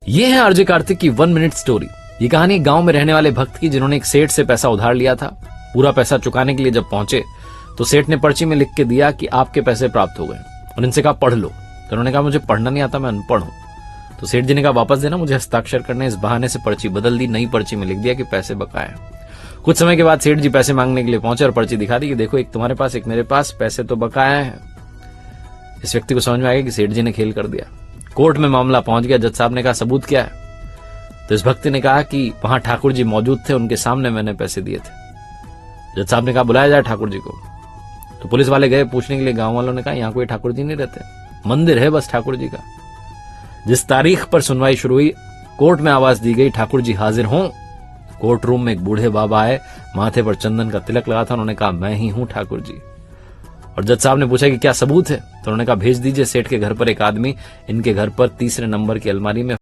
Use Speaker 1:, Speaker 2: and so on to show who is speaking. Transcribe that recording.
Speaker 1: ये है आरजे कार्तिक की 1 मिनट स्टोरी। ये कहानी गांव में रहने वाले भक्त की जिन्होंने एक सेठ से पैसा उधार लिया था। पूरा पैसा चुकाने के लिए जब पहुंचे तो सेठ ने पर्ची में लिख के दिया कि आपके पैसे प्राप्त हो गए और इनसे कहा पढ़ लो। तो उन्होंने कहा मुझे पढ़ना नहीं आता, मैं अनपढ़ हूं। तो सेठ जी ने कहा वापस देना, मुझे हस्ताक्षर करने। इस बहाने से पर्ची बदल दी, नई पर्ची में लिख दिया कि पैसे बकाया। कुछ समय के बाद सेठ जी पैसे मांगने के लिए पहुंचे और पर्ची दिखा दी कि देखो एक तुम्हारे पास एक मेरे पास, पैसे तो बकाया है। इस व्यक्ति को समझ में आ गया कि सेठ जी ने खेल कर दिया। कोर्ट में मामला पहुंच गया। जज साहब ने कहा सबूत क्या है? तो इस भक्ति ने कहा कि वहां ठाकुर जी मौजूद थे, उनके सामने मैंने पैसे दिए थे। जज साहब ने कहा बुलाया जाए ठाकुर जी को। तो पुलिस वाले गए पूछने के लिए। गांव वालों ने कहा यहाँ कोई ठाकुर जी नहीं रहते, मंदिर है बस ठाकुर जी का। जिस तारीख पर सुनवाई शुरू हुई, कोर्ट में आवाज दी गई ठाकुर जी हाजिर हों। कोर्ट रूम में एक बूढ़े बाबा आए, माथे पर चंदन का तिलक लगा था। उन्होंने कहा मैं ही हूं ठाकुर जी। और जज साहब ने पूछा कि क्या सबूत है? तो उन्होंने कहा भेज दीजिए सेठ के घर पर एक आदमी, इनके घर पर 3 नंबर की अलमारी में